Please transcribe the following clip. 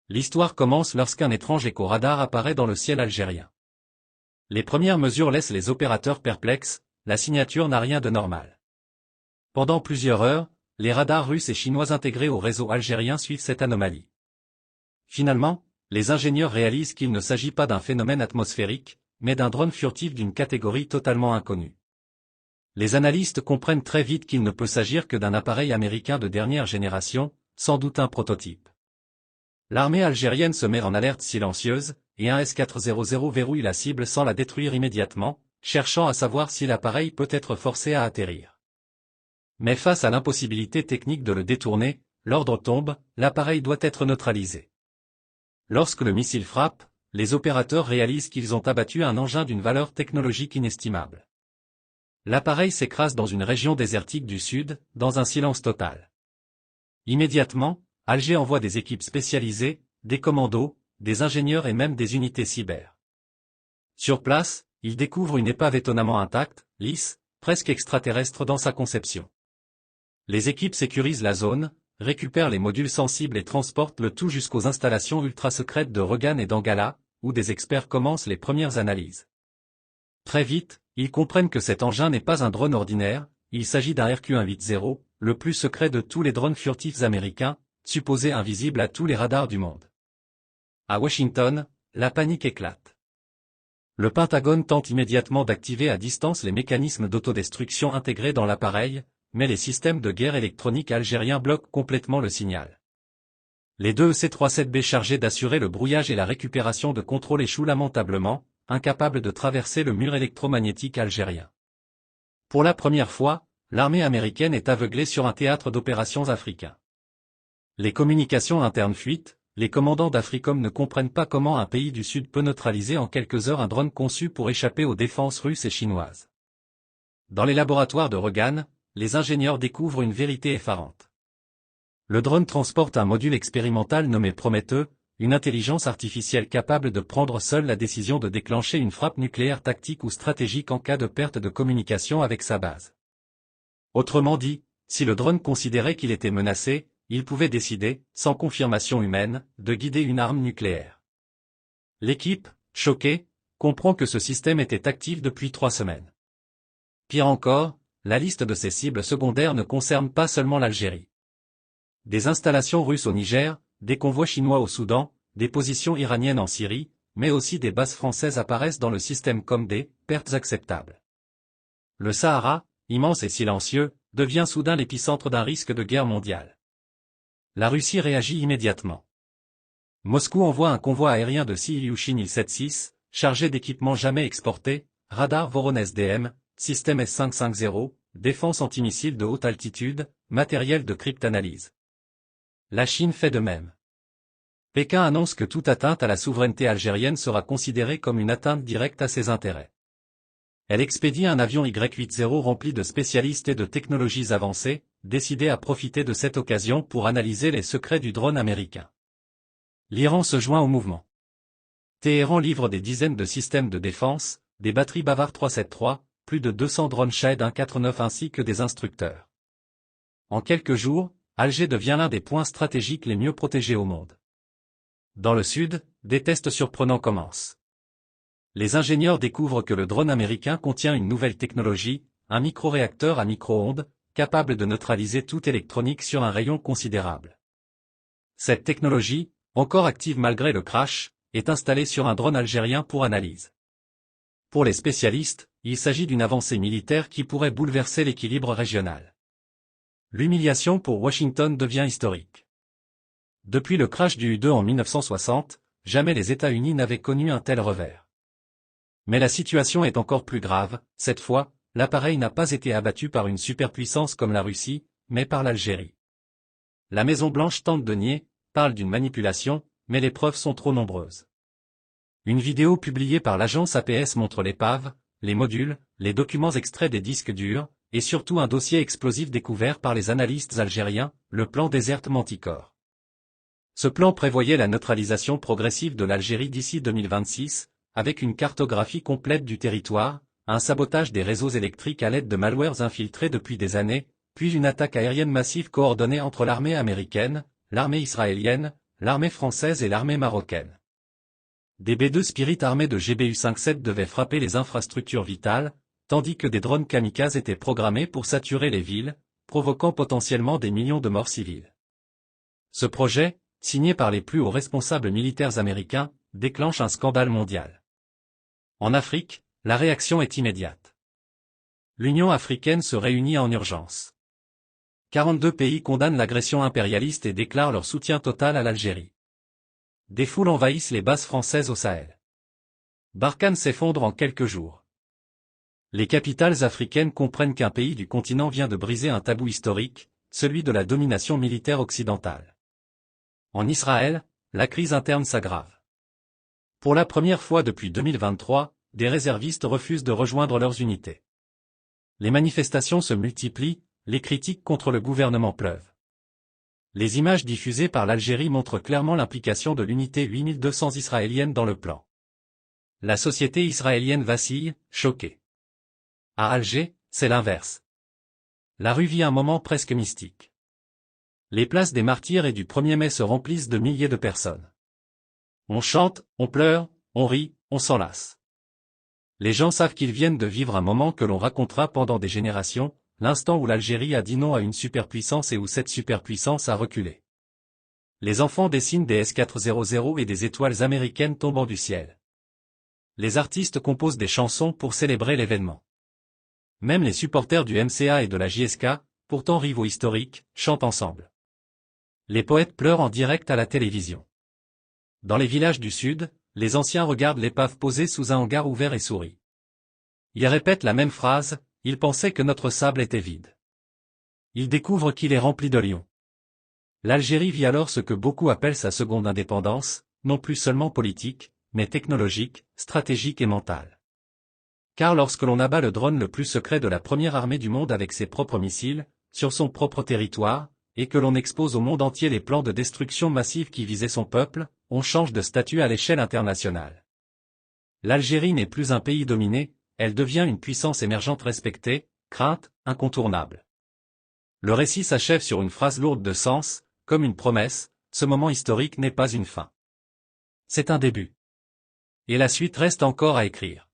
L'histoire commence lorsqu'un étrange écho-radar apparaît dans le ciel algérien. Les premières mesures laissent les opérateurs perplexes, la signature n'a rien de normal. Pendant plusieurs heures, les radars russes et chinois intégrés au réseau algérien suivent cette anomalie. Finalement, les ingénieurs réalisent qu'il ne s'agit pas d'un phénomène atmosphérique, mais d'un drone furtif d'une catégorie totalement inconnue. Les analystes comprennent très vite qu'il ne peut s'agir que d'un appareil américain de dernière génération, sans doute un prototype. L'armée algérienne se met en alerte silencieuse, et un S-400 verrouille la cible sans la détruire immédiatement, cherchant à savoir si l'appareil peut être forcé à atterrir. Mais face à l'impossibilité technique de le détourner, l'ordre tombe, l'appareil doit être neutralisé. Lorsque le missile frappe, les opérateurs réalisent qu'ils ont abattu un engin d'une valeur technologique inestimable. L'appareil s'écrase dans une région désertique du sud, dans un silence total. Immédiatement, Alger envoie des équipes spécialisées, des commandos, des ingénieurs et même des unités cyber. Sur place, ils découvrent une épave étonnamment intacte, lisse, presque extraterrestre dans sa conception. Les équipes sécurisent la zone, récupèrent les modules sensibles et transportent le tout jusqu'aux installations ultra-secrètes de Regan et d'Angala, où des experts commencent les premières analyses. Très vite, ils comprennent que cet engin n'est pas un drone ordinaire, il s'agit d'un RQ-180, le plus secret de tous les drones furtifs américains, supposé invisible à tous les radars du monde. À Washington, la panique éclate. Le Pentagone tente immédiatement d'activer à distance les mécanismes d'autodestruction intégrés dans l'appareil, mais les systèmes de guerre électronique algériens bloquent complètement le signal. Les deux C-37B chargés d'assurer le brouillage et la récupération de contrôle échouent lamentablement, incapables de traverser le mur électromagnétique algérien. Pour la première fois, l'armée américaine est aveuglée sur un théâtre d'opérations africain. Les communications internes fuitent, les commandants d'Africom ne comprennent pas comment un pays du Sud peut neutraliser en quelques heures un drone conçu pour échapper aux défenses russes et chinoises. Dans les laboratoires de Regan, les ingénieurs découvrent une vérité effarante. Le drone transporte un module expérimental nommé Prométhée, une intelligence artificielle capable de prendre seule la décision de déclencher une frappe nucléaire tactique ou stratégique en cas de perte de communication avec sa base. Autrement dit, si le drone considérait qu'il était menacé, il pouvait décider, sans confirmation humaine, de guider une arme nucléaire. L'équipe, choquée, comprend que ce système était actif depuis 3 semaines. Pire encore, la liste de ces cibles secondaires ne concerne pas seulement l'Algérie. Des installations russes au Niger, des convois chinois au Soudan, des positions iraniennes en Syrie, mais aussi des bases françaises apparaissent dans le système comme des pertes acceptables. Le Sahara, immense et silencieux, devient soudain l'épicentre d'un risque de guerre mondiale. La Russie réagit immédiatement. Moscou envoie un convoi aérien de Ilyushin Il-76, chargé d'équipements jamais exportés, radar Voronezh DM, système S-550, défense antimissile de haute altitude, matériel de cryptanalyse. La Chine fait de même. Pékin annonce que toute atteinte à la souveraineté algérienne sera considérée comme une atteinte directe à ses intérêts. Elle expédie un avion Y-80 rempli de spécialistes et de technologies avancées, décidé à profiter de cette occasion pour analyser les secrets du drone américain. L'Iran se joint au mouvement. Téhéran livre des dizaines de systèmes de défense, des batteries Bavar 373, plus de 200 drones Shahed 149 ainsi que des instructeurs. En quelques jours, Alger devient l'un des points stratégiques les mieux protégés au monde. Dans le sud, des tests surprenants commencent. Les ingénieurs découvrent que le drone américain contient une nouvelle technologie, un micro-réacteur à micro-ondes, capable de neutraliser toute électronique sur un rayon considérable. Cette technologie, encore active malgré le crash, est installée sur un drone algérien pour analyse. Pour les spécialistes, il s'agit d'une avancée militaire qui pourrait bouleverser l'équilibre régional. L'humiliation pour Washington devient historique. Depuis le crash du U-2 en 1960, jamais les États-Unis n'avaient connu un tel revers. Mais la situation est encore plus grave, cette fois, l'appareil n'a pas été abattu par une superpuissance comme la Russie, mais par l'Algérie. La Maison-Blanche tente de nier, parle d'une manipulation, mais les preuves sont trop nombreuses. Une vidéo publiée par l'agence APS montre l'épave, les modules, les documents extraits des disques durs, et surtout un dossier explosif découvert par les analystes algériens, le plan Desert Manticore. Ce plan prévoyait la neutralisation progressive de l'Algérie d'ici 2026, avec une cartographie complète du territoire, un sabotage des réseaux électriques à l'aide de malwares infiltrés depuis des années, puis une attaque aérienne massive coordonnée entre l'armée américaine, l'armée israélienne, l'armée française et l'armée marocaine. Des B-2 Spirit armés de GBU-57 devaient frapper les infrastructures vitales, tandis que des drones kamikazes étaient programmés pour saturer les villes, provoquant potentiellement des millions de morts civiles. Ce projet, signé par les plus hauts responsables militaires américains, déclenche un scandale mondial. En Afrique, la réaction est immédiate. L'Union africaine se réunit en urgence. 42 pays condamnent l'agression impérialiste et déclarent leur soutien total à l'Algérie. Des foules envahissent les bases françaises au Sahel. Barkhane s'effondre en quelques jours. Les capitales africaines comprennent qu'un pays du continent vient de briser un tabou historique, celui de la domination militaire occidentale. En Israël, la crise interne s'aggrave. Pour la première fois depuis 2023, des réservistes refusent de rejoindre leurs unités. Les manifestations se multiplient, les critiques contre le gouvernement pleuvent. Les images diffusées par l'Algérie montrent clairement l'implication de l'unité 8200 israélienne dans le plan. La société israélienne vacille, choquée. À Alger, c'est l'inverse. La rue vit un moment presque mystique. Les places des Martyrs et du 1er mai se remplissent de milliers de personnes. On chante, on pleure, on rit, on s'enlace. Les gens savent qu'ils viennent de vivre un moment que l'on racontera pendant des générations, l'instant où l'Algérie a dit non à une superpuissance et où cette superpuissance a reculé. Les enfants dessinent des S400 et des étoiles américaines tombant du ciel. Les artistes composent des chansons pour célébrer l'événement. Même les supporters du MCA et de la JSK, pourtant rivaux historiques, chantent ensemble. Les poètes pleurent en direct à la télévision. Dans les villages du Sud, les anciens regardent l'épave posée sous un hangar ouvert et sourient. Ils répètent la même phrase, ils pensaient que notre sable était vide. Ils découvrent qu'il est rempli de lions. L'Algérie vit alors ce que beaucoup appellent sa seconde indépendance, non plus seulement politique, mais technologique, stratégique et mentale. Car lorsque l'on abat le drone le plus secret de la première armée du monde avec ses propres missiles, sur son propre territoire, et que l'on expose au monde entier les plans de destruction massive qui visaient son peuple, on change de statut à l'échelle internationale. L'Algérie n'est plus un pays dominé, elle devient une puissance émergente respectée, crainte, incontournable. Le récit s'achève sur une phrase lourde de sens, comme une promesse, ce moment historique n'est pas une fin. C'est un début. Et la suite reste encore à écrire.